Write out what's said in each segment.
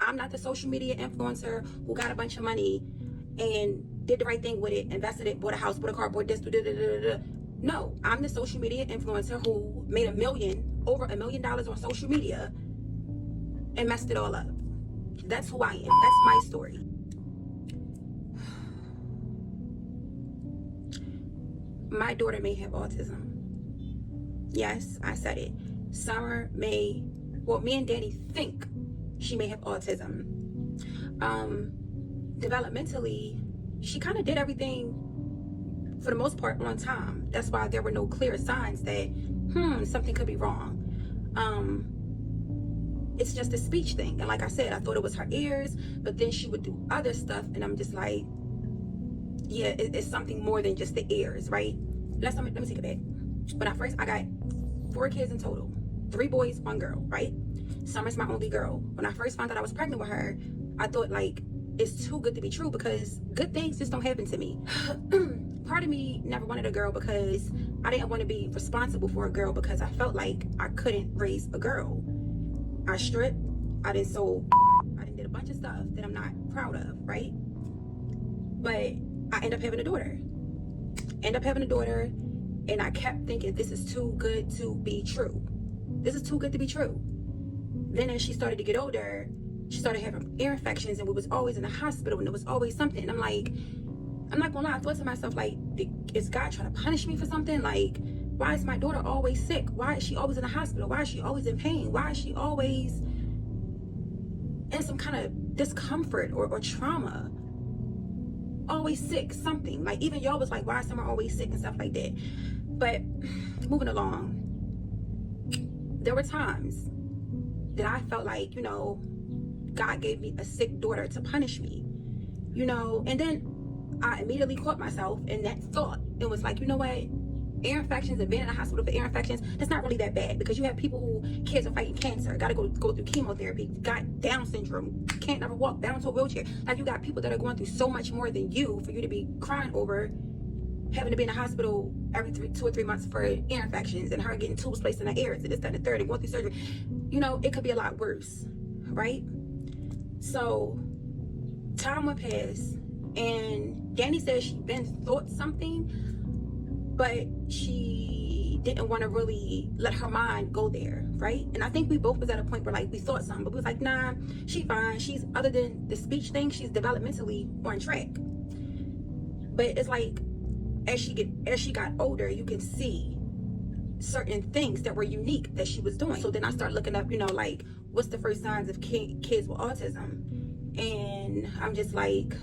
I'm not the social media influencer who got a bunch of money and did the right thing with it, invested it, bought a house, bought a car, bought this, no, I'm the social media influencer who made over $1 million on social media and messed it all up. That's who I am. That's my story. My daughter may have autism. Yes, I said it. Summer me and Danny think she may have autism. Developmentally, she kind of did everything for the most part on time. That's why there were no clear signs that something could be wrong. It's just a speech thing, and like I said, I thought it was her ears, but then she would do other stuff, and I'm just like, yeah, it's something more than just the ears, right? Let me take it back. When I got 4 kids in total, 3 boys, 1 girl, right? Summer's my only girl. When I first found out I was pregnant with her, I thought, like, it's too good to be true, because good things just don't happen to me. Part of me never wanted a girl because I didn't want to be responsible for a girl, because I felt like I couldn't raise a girl. I stripped, I did a bunch of stuff that I'm not proud of, right? But I ended up having a daughter. And I kept thinking, this is too good to be true. This is too good to be true. Then as she started to get older, she started having ear infections, and we was always in the hospital, and there was always something. And I'm like, I'm not gonna lie, I thought to myself, like, is God trying to punish me for something? Like, why is my daughter always sick? Why is she always in the hospital? Why is she always in pain? Why is she always in some kind of discomfort or trauma? Always sick, something. Like, even y'all was like, why is Summer always sick and stuff like that? But moving along, there were times that I felt like, God gave me a sick daughter to punish me, and then I immediately caught myself in that thought. It was like, you know what? Ear infections and being in the hospital for ear infections, that's not really that bad, because you have people who kids are fighting cancer, gotta go through chemotherapy, got Down syndrome, can't never walk, down to a wheelchair. Like, you got people that are going through so much more than you for you to be crying over having to be in the hospital every 2 or 3 months for ear infections, and her getting tubes placed in her ears and this, that, and the third, and going through surgery. It could be a lot worse, right? So time went past, and Danny said she been thought something, but she didn't want to really let her mind go there, right? And I think we both was at a point where, like, we thought something, but we was like, nah, she fine. She's, other than the speech thing, she's developmentally on track. But it's like, as she got older, you can see certain things that were unique that she was doing. So then I started looking up, like, what's the first signs of kids with autism? And I'm just like,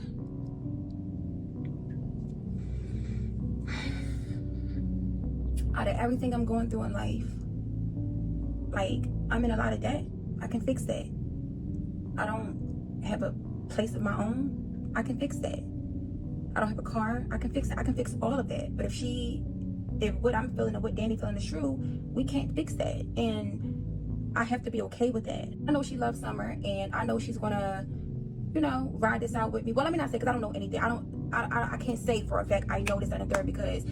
out of everything I'm going through in life, like, I'm in a lot of debt. I can fix that. I don't have a place of my own. I can fix that. I don't have a car. I can fix it. I can fix all of that. But if what I'm feeling and what Danny feeling is true, we can't fix that. And I have to be okay with that. I know she loves Summer, and I know she's gonna, ride this out with me. Well, let me not say, because I don't know anything. I can't say for a fact I know this and the third, because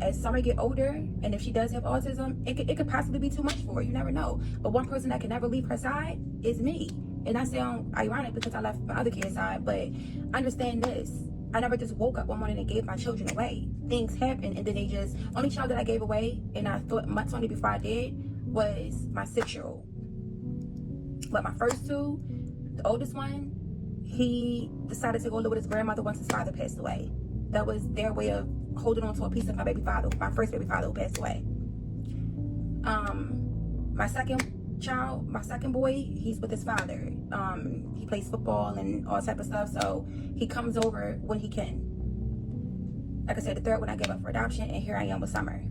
as Summer get older, and if she does have autism, it could possibly be too much for her. You never know. But one person that can never leave her side is me. And I sound ironic because I left my other kid's side, but understand this. I never just woke up one morning and gave my children away. Things happen, and then only child that I gave away, and I thought months only before I did, was my 6-year-old. But my first 2, the oldest one, he decided to go live with his grandmother once his father passed away. That was their way of holding on to a piece of my first baby father who passed away. My second boy, he's with his father. He plays football and all type of stuff, so he comes over when he can. Like I said, the third one I gave up for adoption, and here I am with Summer.